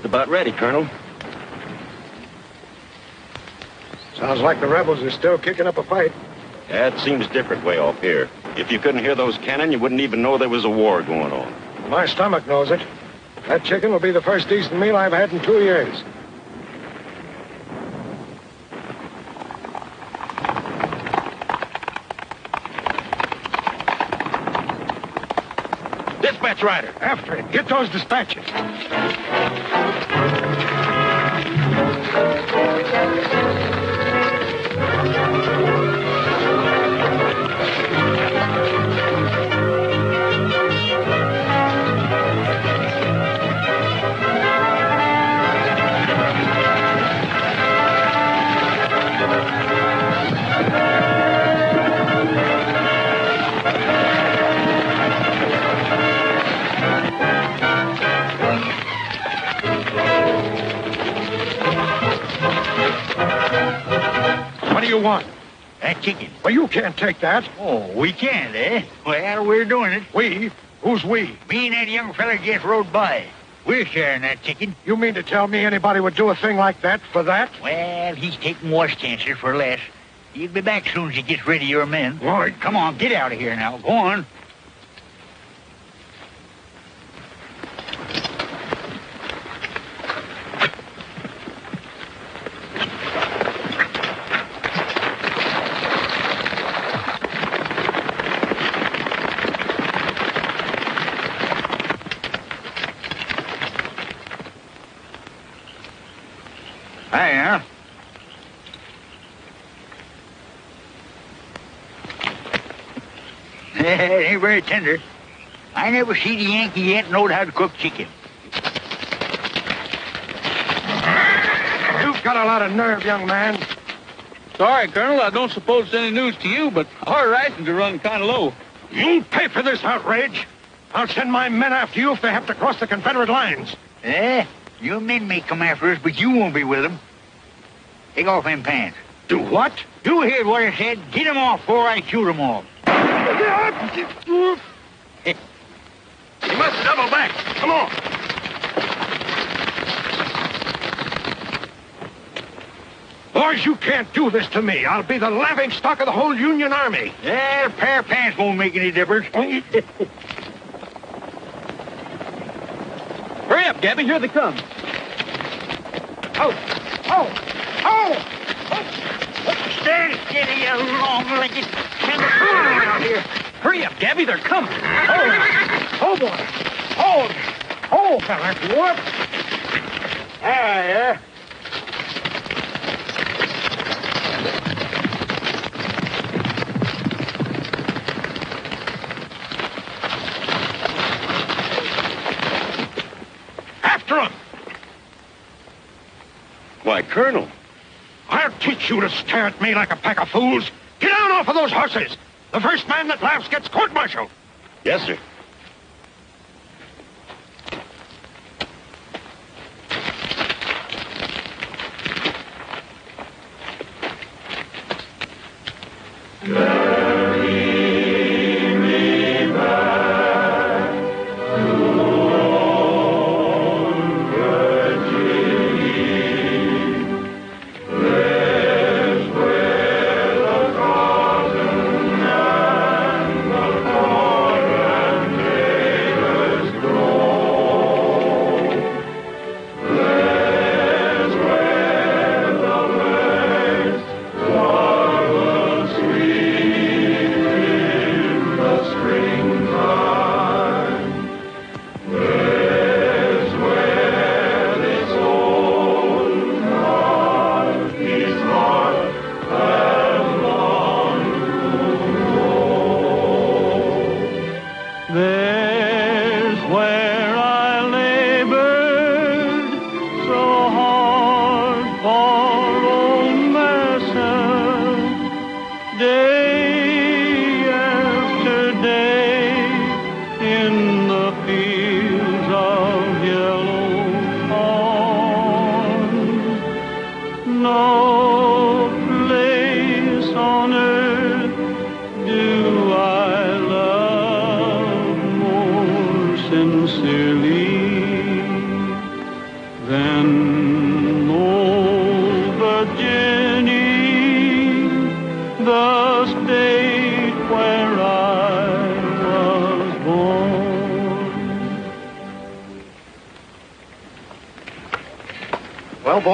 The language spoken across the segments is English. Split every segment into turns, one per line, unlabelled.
about ready, Colonel.
Sounds like the rebels are still kicking up a fight.
Yeah, it seems different way off here. If you couldn't hear those cannon, you wouldn't even know there was a war going on.
My stomach knows it. That chicken will be the first decent meal I've had in 2 years.
Dispatch rider.
After it. Get those dispatches. What do you want?
That chicken.
Well, you can't take that.
Oh, we can't, eh? Well, we're doing it.
We? Who's we?
Me and that young fella just rode by. We're sharing that chicken.
You mean to tell me anybody would do a thing like that for that?
Well, he's taking worse chances for less. He'll be back soon as he gets rid of your men.
Why?
Come on, get out of here now. Go on. Hiya. It ain't very tender. I never see the Yankee yet knowed how to cook chicken.
You've got a lot of nerve, young man.
Sorry, Colonel, I don't suppose it's any news to you, but our rations are running kind of low.
You'll pay for this outrage. I'll send my men after you if they have to cross the Confederate lines.
Eh? Your men may come after us, but you won't be with them. Take off them pants.
Do what?
You heard what I said. Get them off before I shoot them off.
You must double back. Come on. Boys, you can't do this to me. I'll be the laughing stock of the whole Union Army.
Yeah, a pair of pants won't make any difference.
Hurry up, Gabby. Here they come.
Oh! Stand steady, you long-legged kangaroo out here.
Hurry up, Gabby. They're coming.
Oh, boy. Oh, fella. Whoop.
Yeah.
After him.
Why, Colonel.
I'll teach you to stare at me like a pack of fools. Get down off of those horses. The first man that laughs gets court-martialed.
Yes, sir.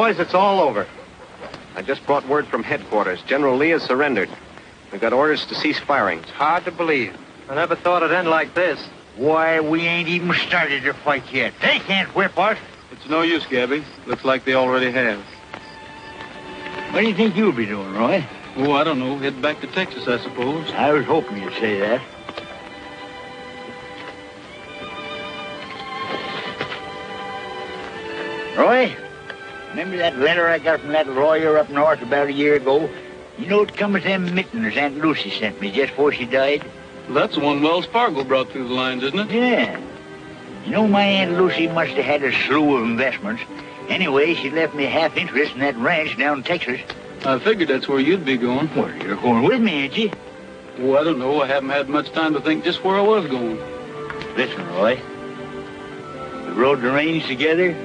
boys, it's all over. I just brought word from headquarters. General Lee has surrendered. We've got orders to cease firing.
It's hard to believe.
I never thought it'd end like this.
Why, we ain't even started the fight yet. They can't whip us.
It's no use, Gabby. Looks like they already have.
What do you think you'll be doing, Roy?
Oh, I don't know. Head back to Texas, I suppose.
I was hoping you'd say that. Roy, remember that letter I got from that lawyer up north about a year ago? You know, it come with them mittens Aunt Lucy sent me just before she died.
That's the one Wells Fargo brought through the lines, isn't it?
Yeah. You know, my Aunt Lucy must have had a slew of investments. Anyway, she left me half interest in that ranch down in Texas.
I figured that's where you'd be going.
Well, you're going with me, ain't you?
Oh, I don't know. I haven't had much time to think just where I was going.
Listen, Roy. We rode the range together,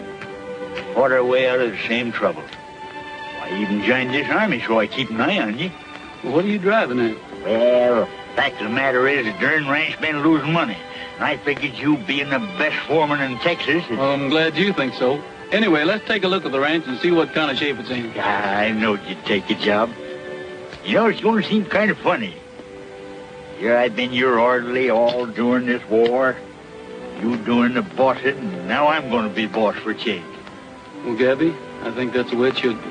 fought our way out of the same trouble. I even joined this army, so I keep an eye on you.
Well, what are you driving at?
Well, the fact of the matter is, the darn ranch been losing money. And I figured you being the best foreman in Texas...
Well, I'm glad you think so. Anyway, let's take a look at the ranch and see what kind of shape it's in.
I knowed you'd take a job. You know, it's going to seem kind of funny. Here I've been your orderly all during this war. You doing the bossing, and now I'm going to be boss for a change.
Well, Gabby, I think that's the way it should be.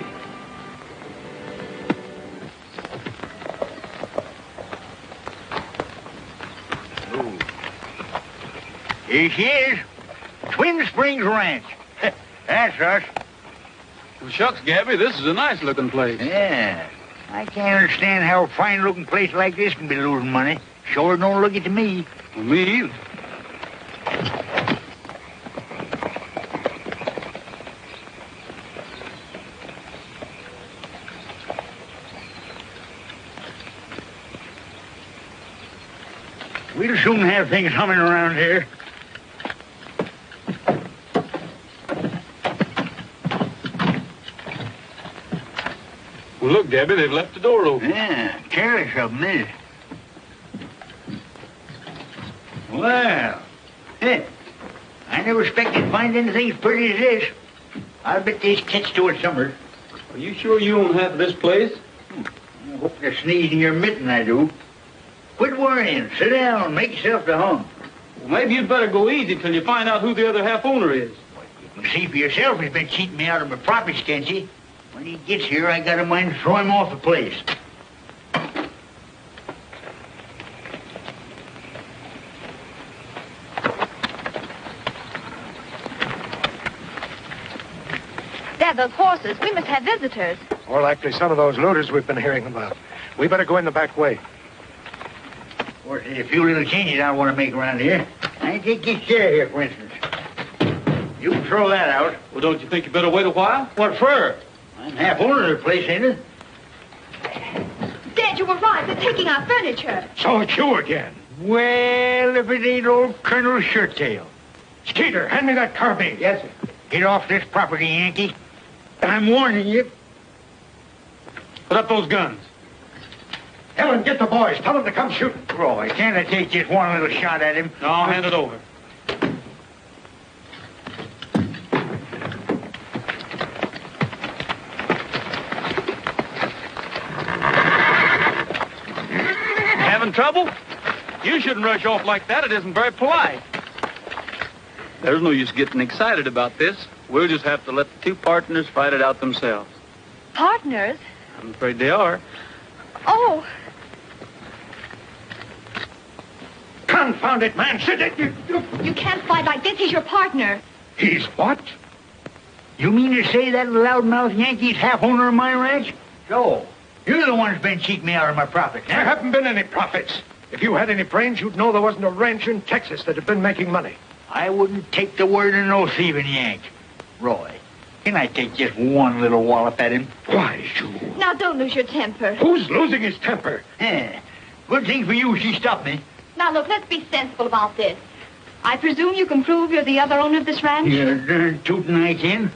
Here she is. Twin Springs Ranch. That's us.
Well, shucks, Gabby, this is a nice-looking place.
Yeah. I can't understand how a fine-looking place like this can be losing money. Sure don't look it to me.
Well, me either.
We'll soon have things humming around here.
Well, look, Gabby, they've left the door open.
Yeah, careless of them, is it? Well, I never expected to find anything as pretty as this. I'll bet these catch to it somewhere.
Are you sure you own half of this place?
I hope to sneeze in your mitten, I do. Quit worrying. Sit down and make yourself to home.
Well, maybe you'd better go easy till you find out who the other half owner is.
You can see for yourself he's been cheating me out of my profits, can't you? When he gets here, I got a mind to throw him off the place.
Dad, those horses. We must have visitors.
More likely some of those looters we've been hearing about. We better go in the back way.
Of course, there's a few little changes I want to make around here. I take this chair here, for instance. You can throw that out.
Well, don't you think you better wait a while?
What for? I'm half owner of the place, ain't it?
Dad, you were right. They're taking our furniture.
So it's you again.
Well, if it ain't old Colonel Shirttail.
Skeeter, hand me that carbine.
Yes, sir. Get off this property, Yankee. I'm warning you.
Put up those guns.
Helen, get the boys. Tell them to come shoot.
Roy, can't I take just one little shot at him?
No, hand it over. Having trouble? You shouldn't rush off like that. It isn't very polite. There's no use getting excited about this. We'll just have to let the two partners fight it out themselves.
Partners?
I'm afraid they are.
Oh,
Confound it, man. Sit it.
you can't fight like this. He's your partner.
He's what?
You mean to say that loudmouth Yankee's half owner of my ranch? So, you're the one who's been cheating me out of my profits.
There haven't been any profits. If you had any brains, you'd know there wasn't a ranch in Texas that had been making money.
I wouldn't take the word of no thieving Yank. Roy, can I take just one little wallop at him?
Why, you...
Now, don't lose your temper.
Who's losing his temper?
Yeah. Good thing for you she stopped me.
Now, look, let's be sensible about this. I presume you can prove you're the other owner of this ranch?
You're darn tootin' I can.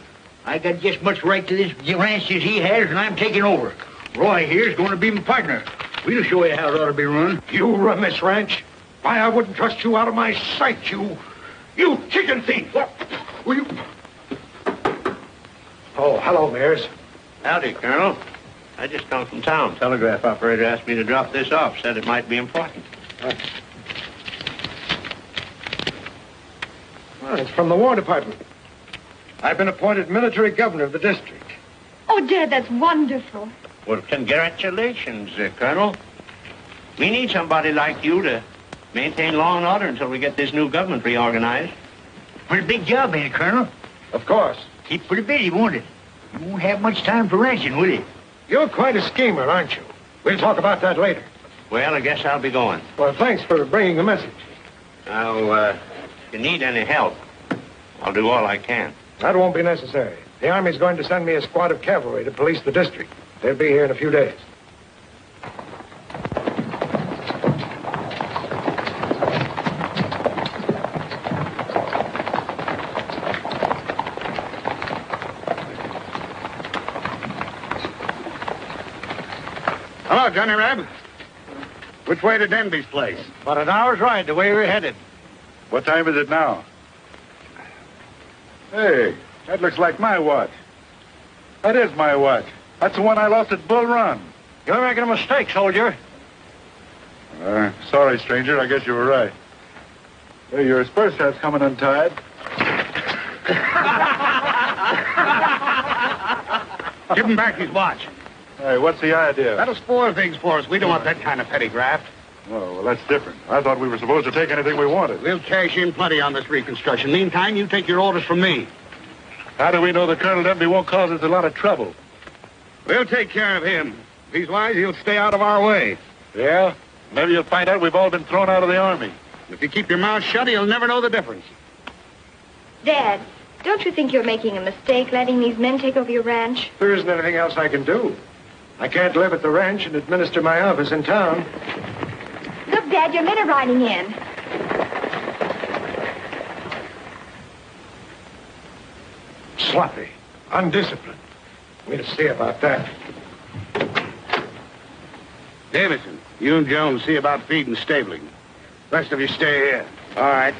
I got just much right to this ranch as he has, and I'm taking over. Roy here's going to be my partner. We'll show you how it ought to be run.
You run this ranch? Why, I wouldn't trust you out of my sight, you chicken thief. Will you... Oh, hello, Mears.
Howdy, Colonel. I just come from town. Telegraph operator asked me to drop this off. Said it might be important.
Well, it's from the War Department. I've been appointed military governor of the district.
Oh, Dad, that's wonderful.
Well, congratulations, Colonel. We need somebody like you to maintain law and order until we get this new government reorganized.
Pretty big job, ain't it, Colonel?
Of course.
Keep pretty busy, won't it? You won't have much time for ranching, will you?
You're quite a schemer, aren't you? We'll talk about that later.
Well, I guess I'll be going.
Well, thanks for bringing the message.
Now, if you need any help, I'll do all I can.
That won't be necessary. The Army's going to send me a squad of cavalry to police the district. They'll be here in a few days.
Hello, Johnny Reb. Which way to Denby's place?
About an hour's ride the way we're headed.
What time is it now? Hey, that looks like my watch. That is my watch. That's the one I lost at Bull Run.
You're making a mistake, soldier.
Sorry, stranger. I guess you were right. Hey, your spur strap's coming untied.
Give him back his watch.
Hey, what's the idea?
That'll spoil things for us. We don't want that kind of petty graft.
Oh, well, that's different. I thought we were supposed to take anything we wanted.
We'll cash in plenty on this reconstruction. Meantime, you take your orders from me.
How do we know that Colonel Denby won't cause us a lot of trouble?
We'll take care of him. If he's wise, he'll stay out of our way.
Yeah? Maybe you'll find out we've all been thrown out of the Army.
If you keep your mouth shut, he'll never know the difference.
Dad, don't you think you're making a mistake letting these men take over your ranch?
There isn't anything else I can do. I can't live at the ranch and administer my office in town.
Look, Dad, your men are riding in.
Sloppy. Undisciplined. We'll see about that. Davison, you and Jones see about feed and stabling. Rest of you stay here.
All right.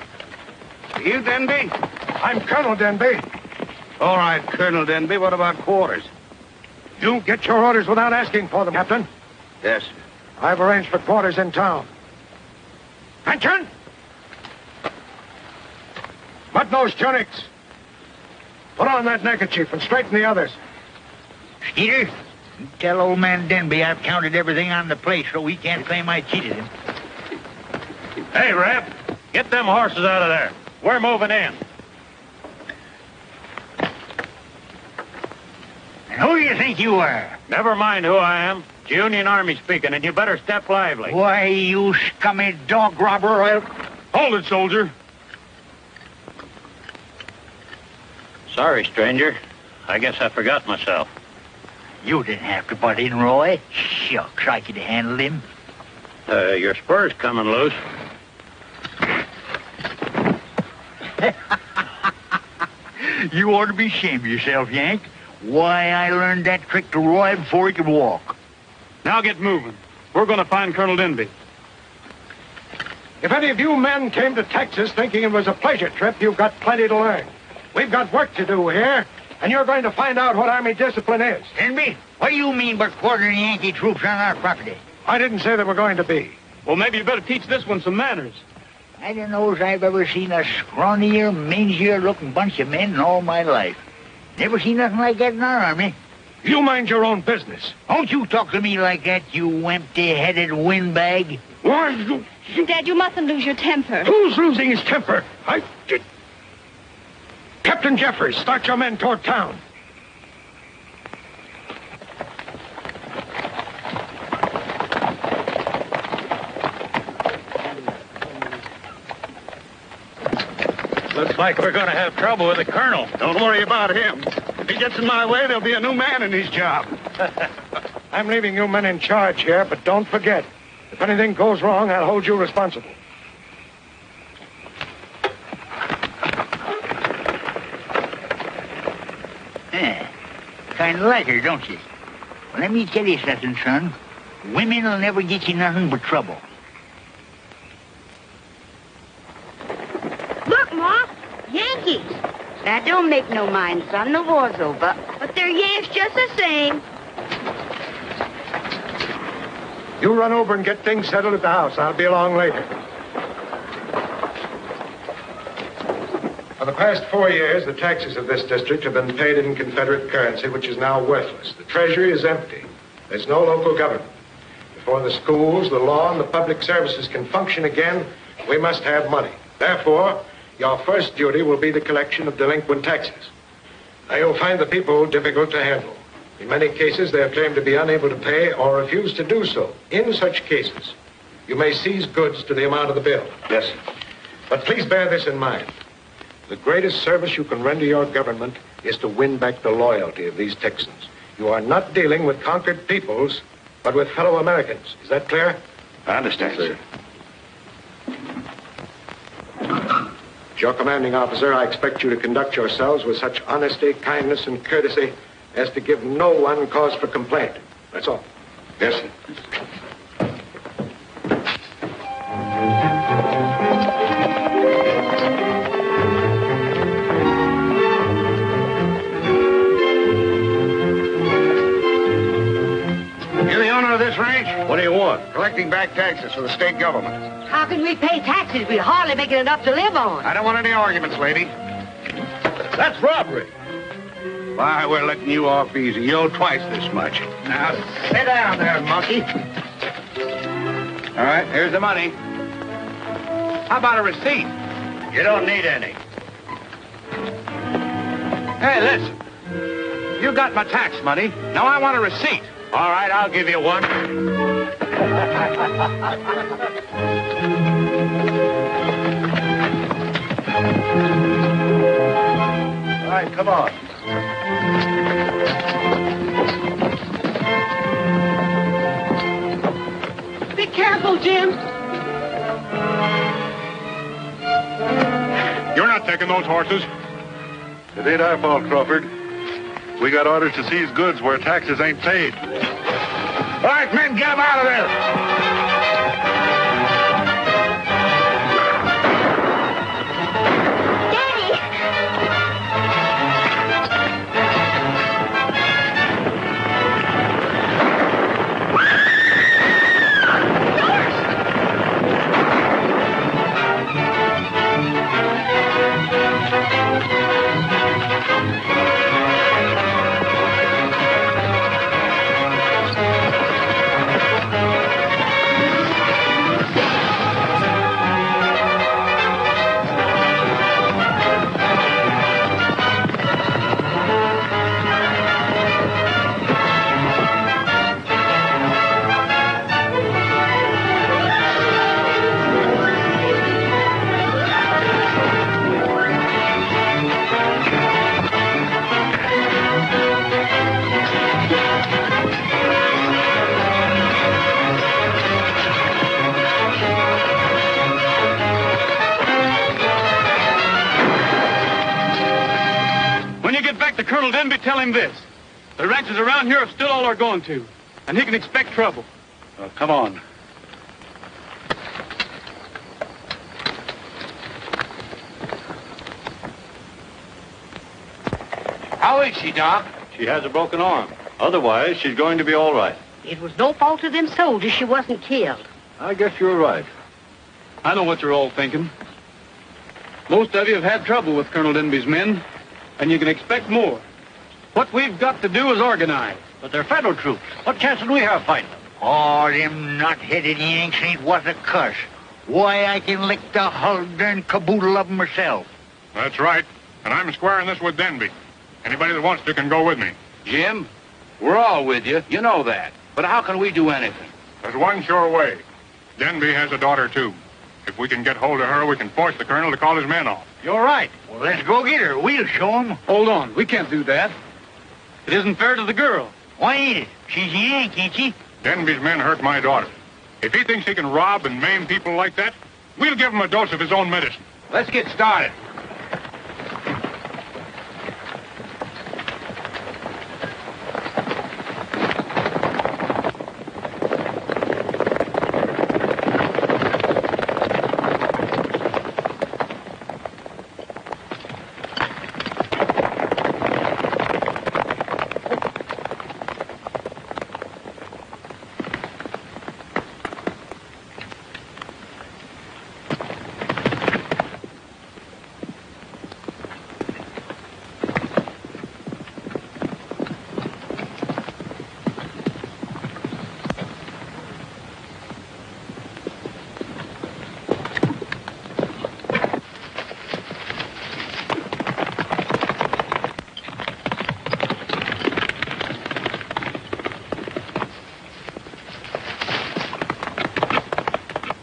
You, Denby? I'm Colonel Denby. All right, Colonel Denby. What about quarters? You get your orders without asking for them, Captain.
Yes, sir.
I've arranged for quarters in town. Attention! Mud-nosed tunics. Put on that neckerchief and straighten the others.
Skeeter, you tell old man Denby I've counted everything on the place so he can't claim I cheated him.
Hey, Reb, get them horses out of there. We're moving in.
And who do you think you are?
Never mind who I am. It's Union Army speaking, and you better step lively.
Why, you scummy dog robber,
Hold it, soldier. Sorry, stranger. I guess I forgot myself.
You didn't have to butt in, Roy. Shucks, I could have handled him.
Your spur's coming loose.
You ought to be ashamed of yourself, Yank. Why, I learned that trick to Roy before he could walk.
Now get moving. We're going to find Colonel Denby.
If any of you men came to Texas thinking it was a pleasure trip, you've got plenty to learn. We've got work to do here, and you're going to find out what Army discipline is.
Denby, what do you mean by quartering Yankee troops on our property?
I didn't say they were going to be.
Well, maybe you better teach this one some manners.
I don't know as I've ever seen a scrawnier, mangier-looking bunch of men in all my life. Never seen nothing like that in our army.
You mind your own business.
Don't you talk to me like that, you empty-headed windbag.
Why, you...
Dad, you mustn't lose your temper.
Who's losing his temper? Captain Jeffers, start your men toward town.
Looks like we're going to have trouble with the colonel.
Don't worry about him. If he gets in my way, there'll be a new man in his job. I'm leaving you men in charge here, but don't forget, if anything goes wrong, I'll hold you responsible.
Kind of like her, don't you? Well, let me tell you something, son. Women will never get you nothing but trouble.
Look, Ma, Yankees. Now, don't make no mind, son. The war's over. But they're Yanks just the same.
You run over and get things settled at the house. I'll be along later. For the past 4 years, the taxes of this district have been paid in Confederate currency, which is now worthless. The treasury is empty. There's no local government. Before the schools, the law, and the public services can function again, we must have money. Therefore, your first duty will be the collection of delinquent taxes. Now, you'll find the people difficult to handle. In many cases, they have claimed to be unable to pay or refuse to do so. In such cases, you may seize goods to the amount of the bill.
Yes, sir.
But please bear this in mind. The greatest service you can render your government is to win back the loyalty of these Texans. You are not dealing with conquered peoples, but with fellow Americans. Is that clear?
I understand, sir.
As your commanding officer, I expect you to conduct yourselves with such honesty, kindness, and courtesy as to give no one cause for complaint. That's all.
Yes, sir.
You're the owner of this ranch?
What do you want?
Collecting back taxes for the state government.
How can we pay taxes? We're hardly making enough to live on.
I don't want any arguments, lady.
That's robbery.
Why, we're letting you off easy. You owe twice this much. Now, sit down there, monkey. All right, here's the money. How about a receipt?
You don't need any.
Hey, listen. You got my tax money. Now I want a receipt.
All right, I'll give you one.
All right, come on.
Be careful, Jim.
You're not taking those horses. It ain't our fault, Crawford. We got orders to seize goods where taxes ain't paid.
All right, men, get him out of there.
Colonel Denby, tell him this. The ranches around here are still all are going to, and he can expect trouble.
Come on.
How is she, Doc?
She has a broken arm. Otherwise, she's going to be all right.
It was no fault of them soldiers she wasn't killed.
I guess you're right.
I know what you're all thinking. Most of you have had trouble with Colonel Denby's men, and you can expect more. What we've got to do is organize.
But they're federal troops. What chance do we have fighting them? Oh, them nut-headed Yanks ain't what a cuss. Why, I can lick the hull darn caboodle of them myself.
That's right. And I'm squaring this with Denby. Anybody that wants to can go with me.
Jim, we're all with you. You know that. But how can we do anything?
There's one sure way. Denby has a daughter, too. If we can get hold of her, we can force the colonel to call his men off.
You're right. Well, let's go get her. We'll show 'em.
Hold on. We can't do that. It isn't fair to the girl.
Why ain't it? She's a Yank, ain't she?
Denby's men hurt my daughter. If he thinks he can rob and maim people like that, we'll give him a dose of his own medicine.
Let's get started.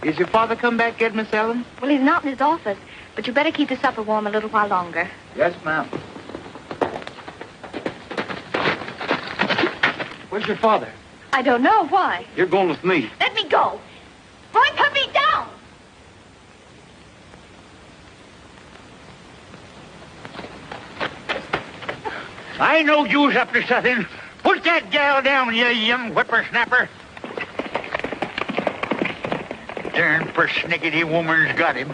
Is your father come back yet, Miss Ellen?
Well, he's not in his office, but you better keep the supper warm a little while longer.
Yes, ma'am.
Where's your father?
I don't know. Why?
You're going with me.
Let me go. Roy, put me down.
I know you was up to something. Put that gal down, you young whippersnapper. Darn persnickety woman's got him.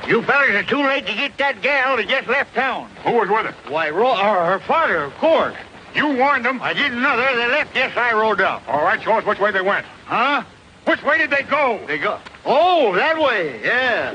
You fellas are too late to get that gal that just left town.
Who was with her?
Why, her father, of course.
You warned them.
I didn't know they left. Yes, I rode up.
All right, show us which way they went.
Huh?
Which way did they go?
They go. Oh, that way. Yeah.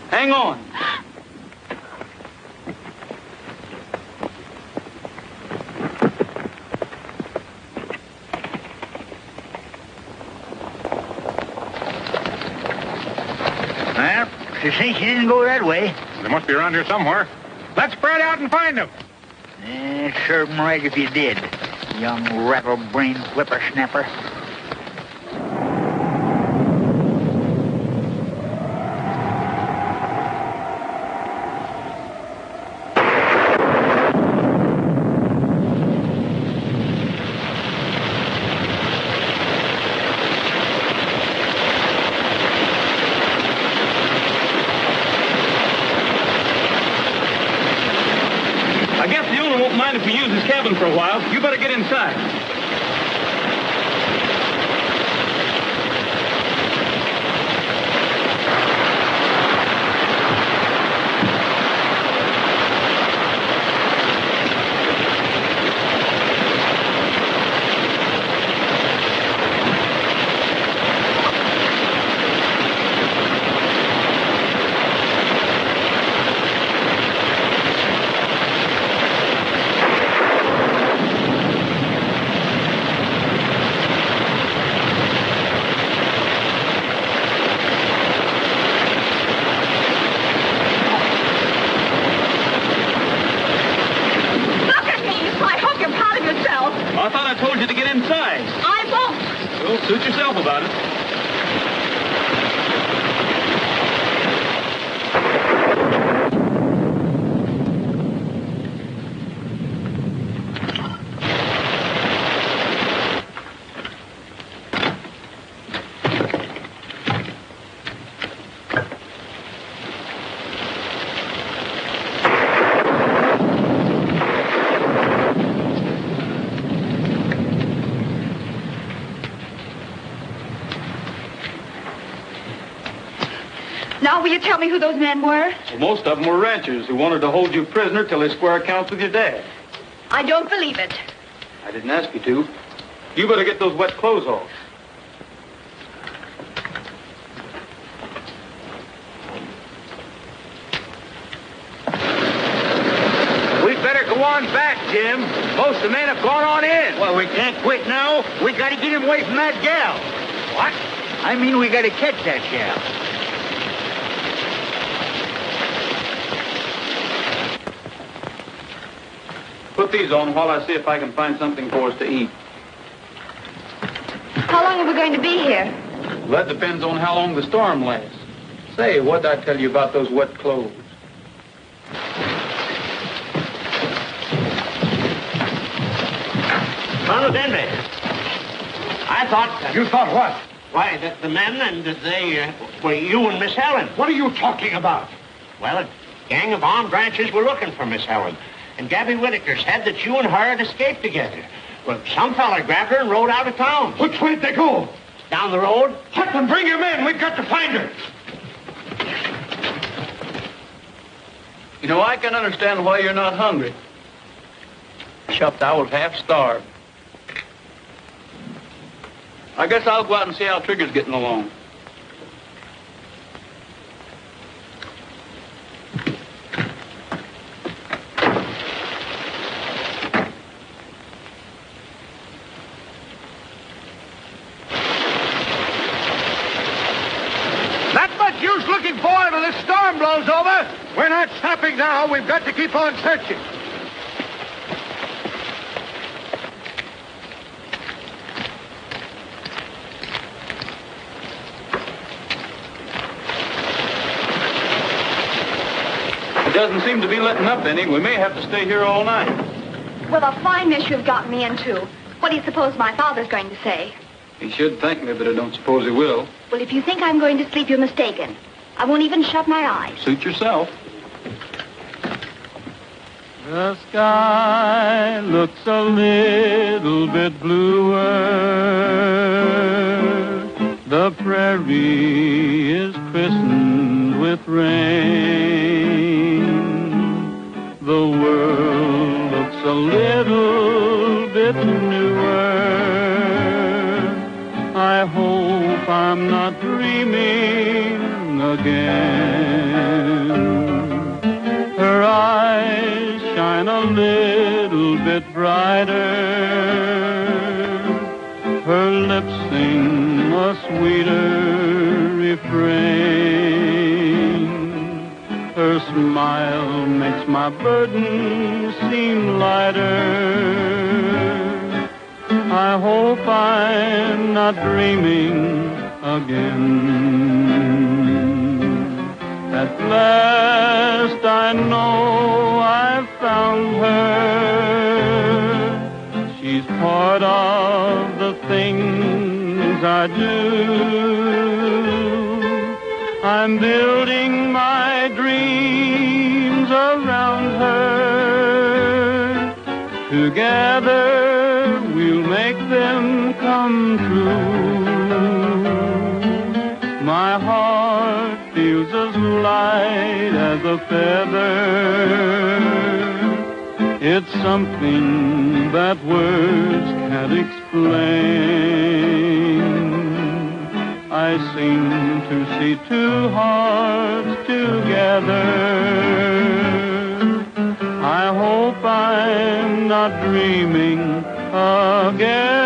Hang on.
Well, she thinks she didn't go that way.
They must be around here somewhere. Let's spread out and find them.
Serve 'em right if you did, young rattle-brained whippersnapper.
I guess the owner won't mind if we use his cabin for a while. You better get inside. I thought I told you to get inside.
I won't.
Well, suit yourself about it.
Now, will you tell me who those men were?
Well, most of them were ranchers who wanted to hold you prisoner till they square accounts with your dad.
I don't believe it.
I didn't ask you to. You better get those wet clothes off.
We'd better go on back, Jim. Most of the men have gone on in. Well, we can't quit now. We gotta get him away from that gal. What? I mean, we gotta catch that gal.
Put these on while I see if I can find something for us to eat.
How long are we going to be here?
Well, that depends on how long the storm lasts. Say, what'd I tell you about those wet clothes?
Colonel Denby, I thought...
You thought what?
Why, that the men and they were you and Miss Helen.
What are you talking about?
Well, a gang of armed ranchers were looking for Miss Helen. and Gabby Whitaker said that you and her had escaped together. Well, some fella grabbed her and rode out of town.
Which way did they go?
Down the road.
Hutman, bring your men. We've got to find her.
You know, I can understand why you're not hungry. Except I was half starved. I guess I'll go out and see how Trigger's getting along.
Use looking for him till this storm blows over. We're not stopping now. We've got to keep on searching.
It doesn't seem to be letting up any. We may have to stay here all night.
Well, a fine mess you've gotten me into. What do you suppose my father's going to say?
He should thank me, but I don't suppose he will.
Well, if you think I'm going to sleep, you're mistaken. I won't even shut my eyes.
Suit yourself.
The sky looks a little bit bluer. The prairie is christened with rain. The world looks a little bit newer. I hope I'm not dreaming again. Her eyes shine a little bit brighter. Her lips sing a sweeter refrain. Her smile makes my burden seem lighter. I hope I'm not dreaming again. At last I know I've found her. She's part of the things I do. I'm building my dreams around her. Together we'll make them come true. My heart feels as light as a feather. It's something that words can't explain. I seem to see two hearts together. I hope I'm not dreaming again.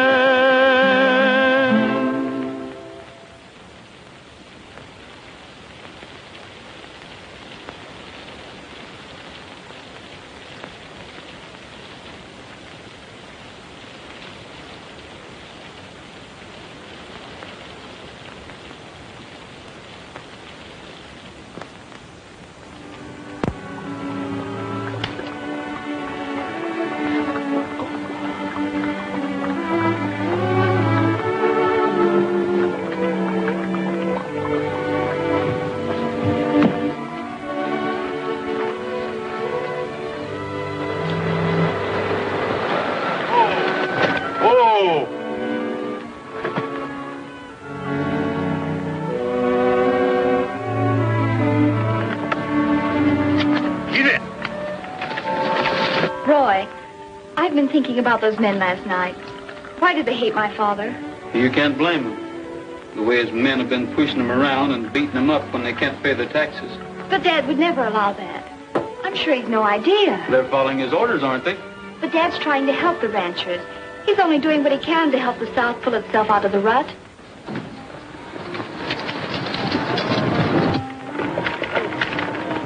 Thinking about those men last night. Why did they hate my father?
You can't blame them. The way his men have been pushing him around and beating him up when they can't pay their taxes.
But Dad would never allow that. I'm sure he's no idea.
They're following his orders, aren't they?
But Dad's trying to help the ranchers. He's only doing what he can to help the South pull itself out of the rut.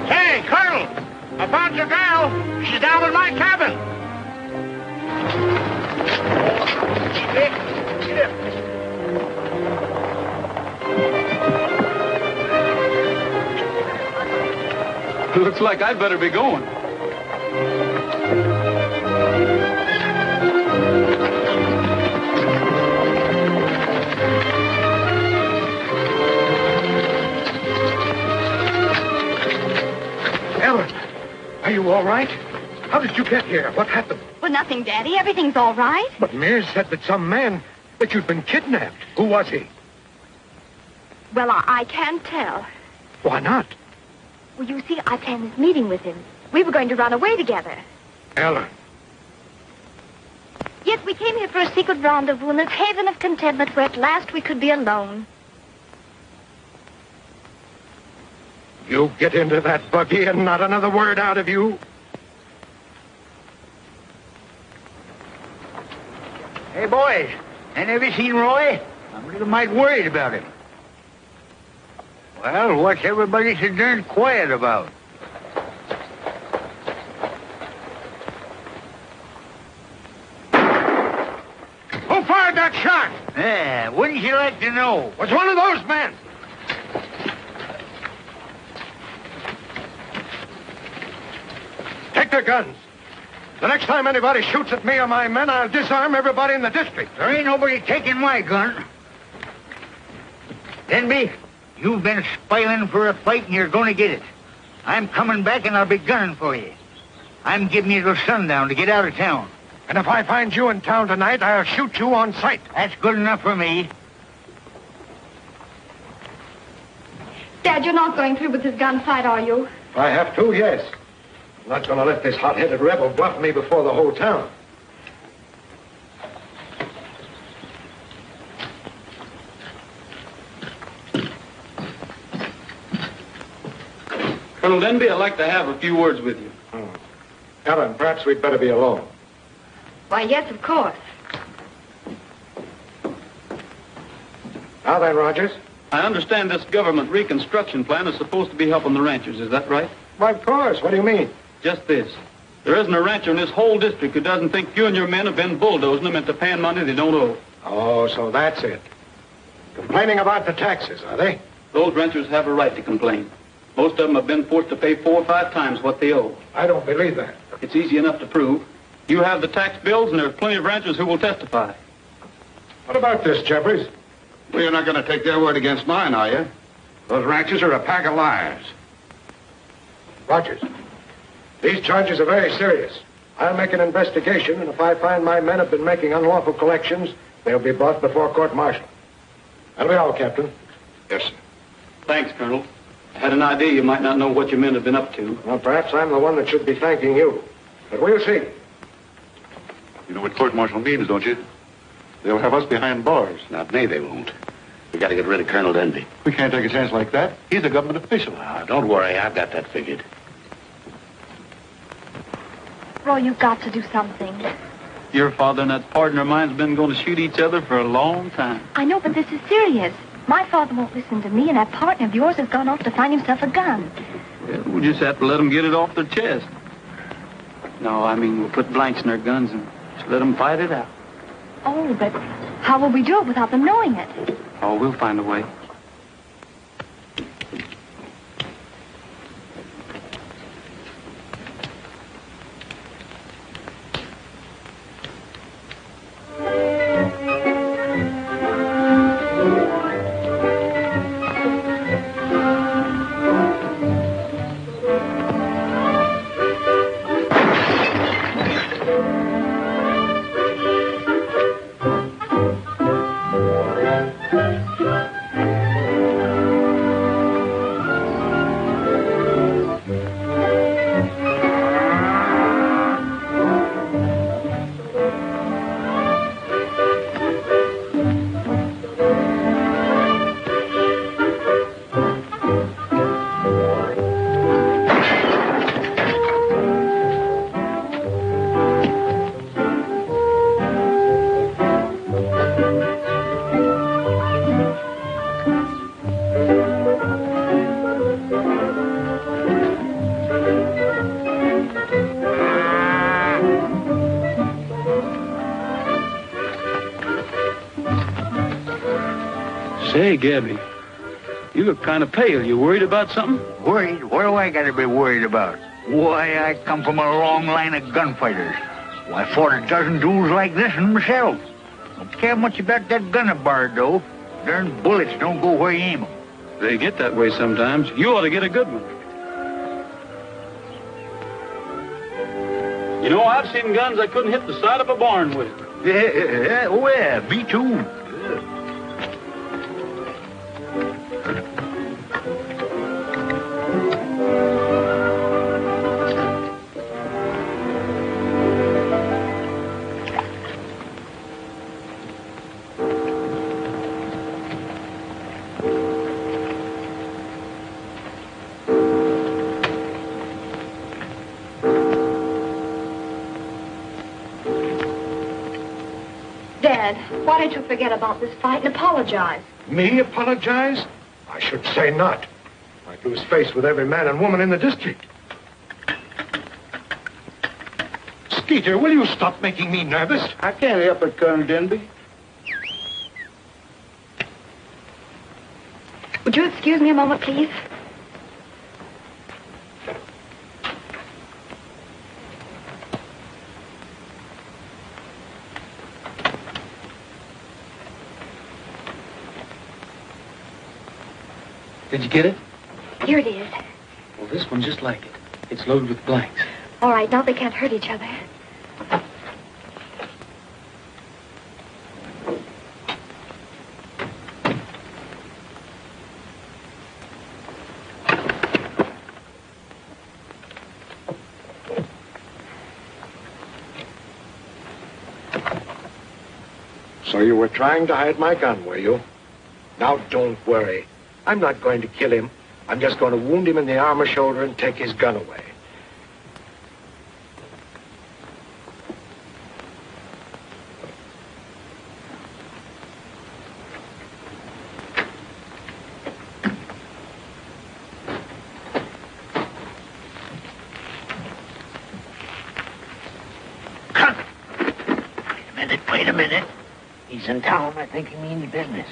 Hey, Colonel! I found your girl. She's down in my cabin.
Looks like I'd better be going.
Ellen, are you all right? How did you get here? What happened?
Well, nothing, Daddy. Everything's all right.
But Mears said that some man, that you'd been kidnapped. Who was he?
Well, I can't tell.
Why not?
Well, you see, I planned this meeting with him. We were going to run away together.
Ellen.
Yes, we came here for a secret rendezvous in this haven of contentment where at last we could be alone.
You get into that buggy and not another word out of you?
Hey, boys, ain't ever seen Roy? I'm a little mite worried about him. Well, what's everybody so darn quiet about?
Who fired that shot?
Yeah, wouldn't you like to know?
Was one of those men. Take their guns. The next time anybody shoots at me or my men, I'll disarm everybody in the district.
There ain't nobody taking my gun. Denby, you've been spoiling for a fight and you're going to get it. I'm coming back and I'll be gunning for you. I'm giving you till sundown to get out of town.
And if I find you in town tonight, I'll shoot you on sight.
That's good enough for me.
Dad, you're not going through with this gunfight, are you?
If I have to, yes. I'm not going to let this hot-headed rebel bluff me before the whole town.
Colonel Denby, I'd like to have a few words with you.
Ellen, perhaps we'd better be alone.
Why, yes, of course.
Now then, Rogers.
I understand this government reconstruction plan is supposed to be helping the ranchers. Is that right?
Why, of course. What do you mean?
Just this. There isn't a rancher in this whole district who doesn't think you and your men have been bulldozing them into paying money they don't owe.
Oh, so that's it. Complaining about the taxes, are they?
Those ranchers have a right to complain. Most of them have been forced to pay 4 or 5 times what they owe.
I don't believe that.
It's easy enough to prove. You have the tax bills, and there's plenty of ranchers who will testify.
What about this, Jeffries?
Well, you're not going to take their word against mine, are you? Those ranchers are a pack of liars.
Rogers, these charges are very serious. I'll make an investigation, and if I find my men have been making unlawful collections, they'll be brought before court-martial. That'll be all, Captain.
Yes, sir.
Thanks, Colonel. I had an idea you might not know what your men have been up to.
Well, perhaps I'm the one that should be thanking you. But we'll see.
You know what court-martial means, don't you? They'll have us behind bars.
Not me, they won't. We got to get rid of Colonel Denby.
We can't take a chance like that. He's a government official.
Don't worry, I've got that figured.
Roy, you've got to do something.
Your father and that partner of mine's been going to shoot each other for a long time.
I know, but this is serious. My father won't listen to me, and that partner of yours has gone off to find himself a gun.
Yeah, we'll just have to let them get it off their chest. No, I mean, we'll put blanks in their guns and just let them fight it out.
Oh, but how will we do it without them knowing it?
Oh, we'll find a way. Say, Gabby, you look kind of pale. You worried about something?
Worried? What do I got to be worried about? Why, I come from a long line of gunfighters. Why, I fought a dozen duels like this one myself. Don't care much about that gun of bar, though. Darn bullets don't go where you aim them.
They get that way sometimes. You ought to get a good one. You know, I've seen guns I couldn't hit the side of a barn with.
Oh, yeah, me too.
Dad, why don't you forget about this fight and apologize?
Me apologize? I should say not. I'd lose face with every man and woman in the district. Skeeter, will you stop making me nervous?
I can't help it, Colonel Denby.
Would you excuse me a moment, please?
Did you get it?
Here it is.
Well, this one's just like it. It's loaded with blanks.
All right, now they can't hurt each other.
So you were trying to hide my gun, were you? Now, don't worry. I'm not going to kill him. I'm just going to wound him in the arm or shoulder and take his gun away.
Wait a minute. He's in town. I think he means business.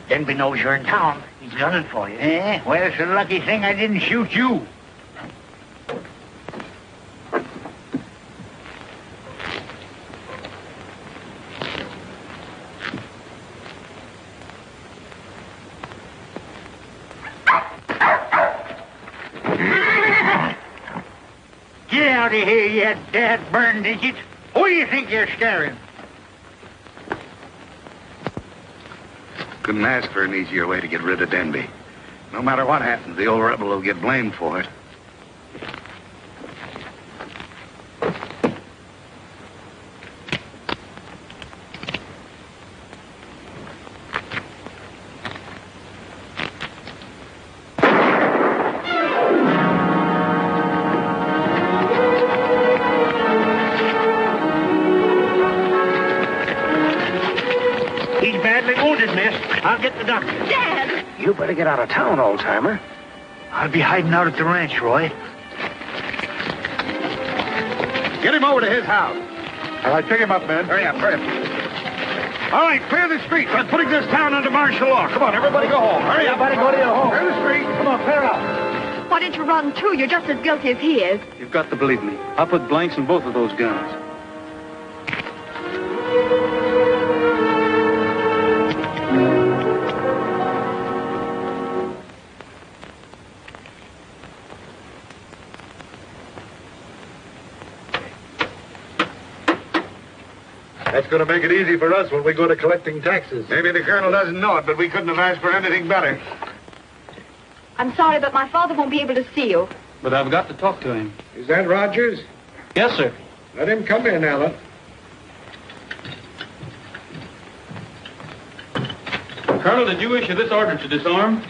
Denby knows you're in town. He's gunning for you. Eh? Well, it's a lucky thing I didn't shoot you. Get out of here, you dad-burned idiot. Who do you think you're scaring?
Couldn't ask for an easier way to get rid of Denby. No matter what happens, the old rebel will get blamed for it.
He's badly wounded, miss. I'll get the doctor.
Dad!
You better get out of town, old-timer. I'll be hiding out at the ranch, Roy.
Get him over to his house. All right, pick him up, men. Hurry up, hurry up. All right, clear the street. We're putting this town under martial law. Come on, everybody go home. Hurry up.
Everybody go to your home.
Clear the street.
Come on, clear out.
Why didn't you run, too? You're just as guilty as he is.
You've got to believe me. I put blanks in both of those guns.
That's going to make it easy for us when we go to collecting taxes. Maybe the colonel doesn't know it, but we couldn't have asked for anything better.
I'm sorry, but my father won't be able to see you.
But I've got to talk to him.
Is that Rogers?
Yes, sir.
Let him come in, Ellen.
Colonel, did you issue this order to disarm?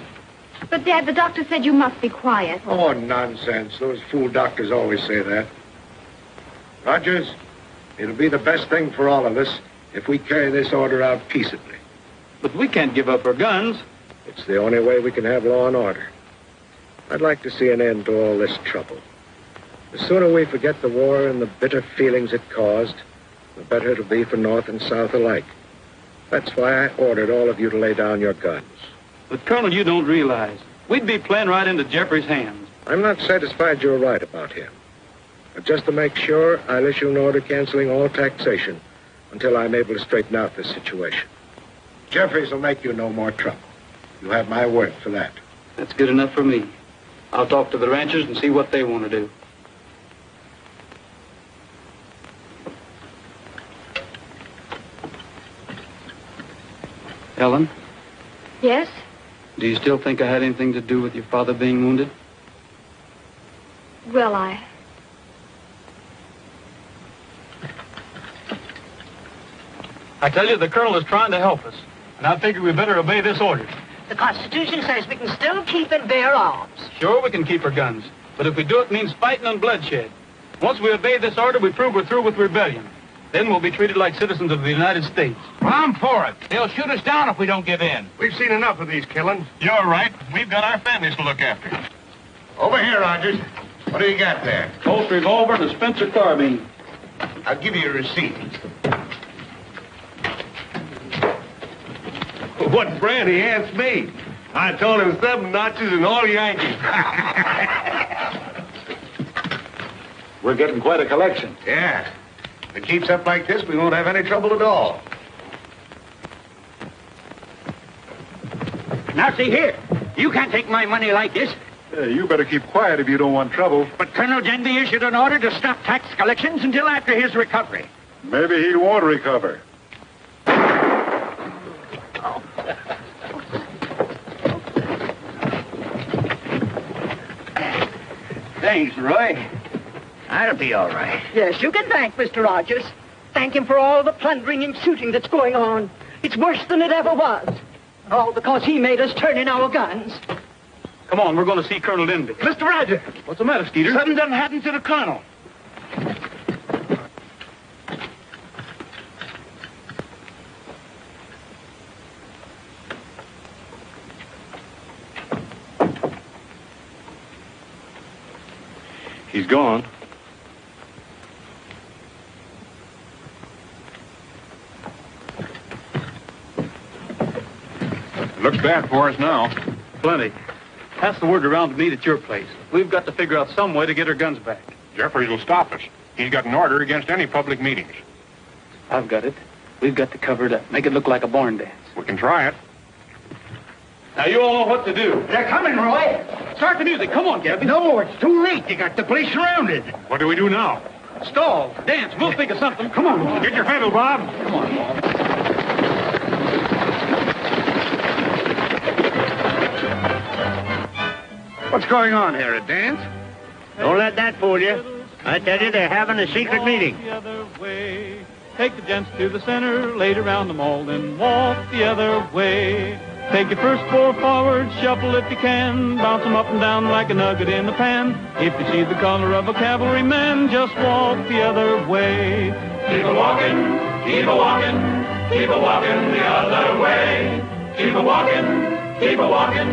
But, Dad, the doctor said you must be quiet.
Oh, nonsense. Those fool doctors always say that. Rogers, it'll be the best thing for all of us if we carry this order out peaceably.
But we can't give up our guns.
It's the only way we can have law and order. I'd like to see an end to all this trouble. The sooner we forget the war and the bitter feelings it caused, the better it'll be for North and South alike. That's why I ordered all of you to lay down your guns.
But, Colonel, you don't realize. We'd be playing right into Jeffrey's hands.
I'm not satisfied you're right about him. But just to make sure, I'll issue an order canceling all taxation until I'm able to straighten out this situation. Jeffries will make you no more trouble. You have my word for that.
That's good enough for me. I'll talk to the ranchers and see what they want to do. Ellen?
Yes?
Do you still think I had anything to do with your father being wounded?
Well, I
tell you, the Colonel is trying to help us. And I figure we better obey this order.
The Constitution says we can still keep and bear arms.
Sure, we can keep our guns. But if we do, it means fighting and bloodshed. Once we obey this order, we prove we're through with rebellion. Then we'll be treated like citizens of the United States.
Well, I'm for it. They'll shoot us down if we don't give in.
We've seen enough of these killings.
You're right. We've got our families to look after.
Over here, Rogers. What do you got there?
Colt revolver and a Spencer carbine.
I'll give you a receipt.
What brand? He asked me. I told him 7 notches and all Yankees.
We're getting quite a collection. Yeah. If it keeps up like this, we won't have any trouble at all.
Now, see here. You can't take my money like this.
You better keep quiet if you don't want trouble.
But Colonel Denby issued an order to stop tax collections until after his recovery.
Maybe he won't recover.
Thanks, Roy. I'll be all right.
Yes, you can thank Mr. Rogers. Thank him for all the plundering and shooting that's going on. It's worse than it ever was. All because he made us turn in our guns.
Come on, we're going to see Colonel Denby.
Mr. Rogers.
What's the matter, Skeeter?
Something done happened to the colonel.
He's gone.
Looks bad for us now.
Plenty. Pass the word around to meet at your place. We've got to figure out some way to get our guns back.
Jeffries will stop us. He's got an order against any public meetings.
I've got it. We've got to cover it up. Make it look like a barn dance.
We can try it.
Now, you all know what to do.
They're coming, Roy.
Start the music. Come on, Gabby.
No, it's too late. You got the place surrounded.
What do we do now?
Stall. Dance. We'll think of something. Come on.
Get your fiddle, Bob.
Come on, Bob.
What's going on here, a dance? Don't let that fool you. I tell you, they're having a secret meeting.
The other way. Take the gents to the center, later around the mall, then walk the other way. Take your first 4 forward, shuffle if you can, bounce them up and down like a nugget in the pan. If you see the color of a cavalryman, just walk the other way.
Keep a walking, keep a walking, keep a walking the other way. Keep a walking, keep a walking,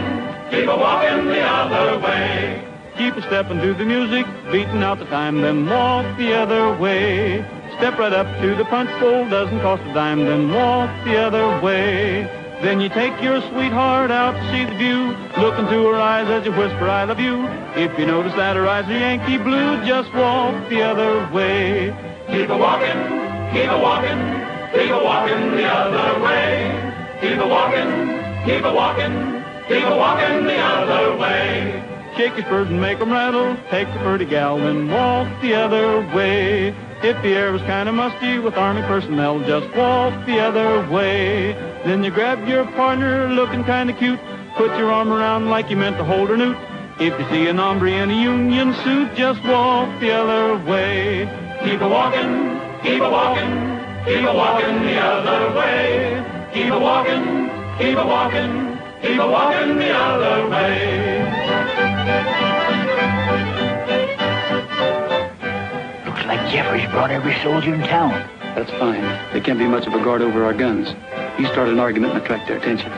keep a walking the other way.
Keep a stepping to the music, beating out the time, then walk the other way. Step right up to the punch bowl, doesn't cost a dime, then walk the other way. Then you take your sweetheart out to see the view, look into her eyes as you whisper, I love you. If you notice that her eyes are Yankee blue, just walk the other way.
Keep a walking, keep a walking, keep a walking the other way. Keep a walking, keep a walking, keep a walking the other way.
Shake your spurs and make 'em rattle, take the pretty gal, then walk the other way. If the air was kind of musty with Army personnel, just walk the other way. Then you grab your partner looking kind of cute, put your arm around like you meant to hold her newt. If you see an hombre in a union suit, just walk the other way.
Keep a walking, keep a walking, keep a walking the other way. Keep a walking, keep a walking, keep a walking the other way.
Looks like Jeffries brought every soldier in town.
That's fine. There can't be much of a guard over our guns. You start an argument and attract their attention.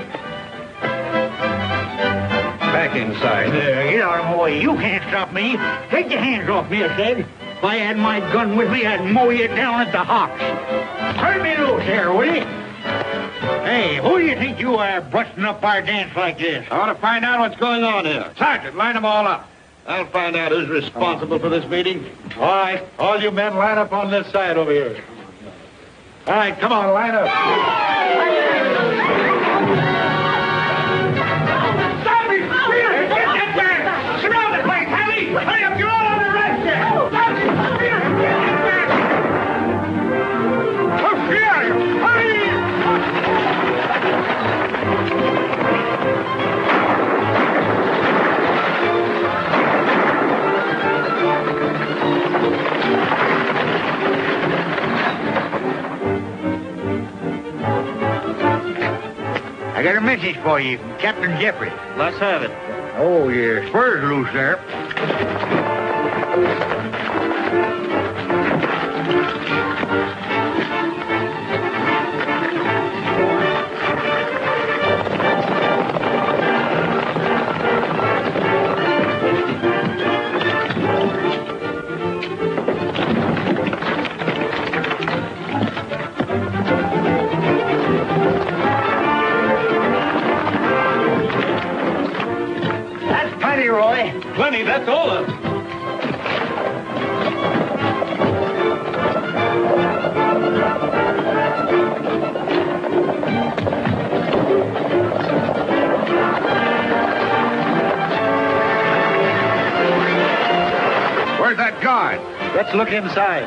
Back inside.
Get out of my way. You can't stop me. Take your hands off me, I said. If I had my gun with me, I'd mow you down at the hocks. Turn me loose here, will you? Hey, who do you think you are busting up our dance like this?
I want to find out what's going on here. Sergeant, line them all up. I'll find out who's responsible for this meeting. All right, all you men line up on this side over here. All right, come on, line up.
Stop me! Get that man! Surround the place, Harry! Hurry up, you're all on the right there! Stop me! Get that man! Oh, yeah! Hurry!
I got a message for you from Captain Jeffries.
Let's have it.
Oh, your spurs loose there. Roy.
Plenty, that's all of it.
Where's that guard?
Let's look inside.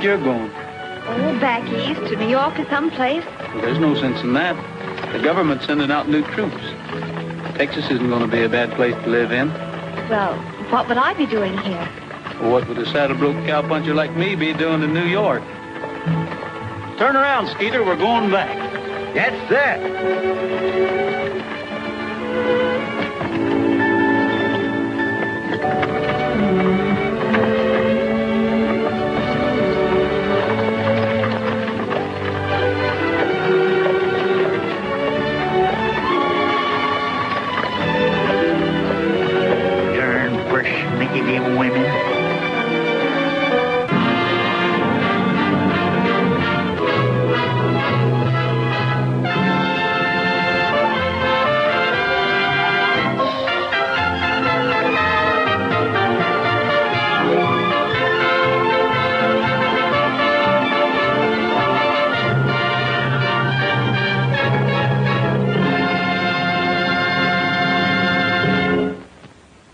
think you're going?
Oh, back east to New York or someplace.
Well, there's no sense in that. The government's sending out new troops. Texas isn't going to be a bad place to live in.
Well, what would I be doing here?
Well, what would a saddle-broke cowpuncher like me be doing in New York? Turn around, Skeeter. We're going back.
That's that.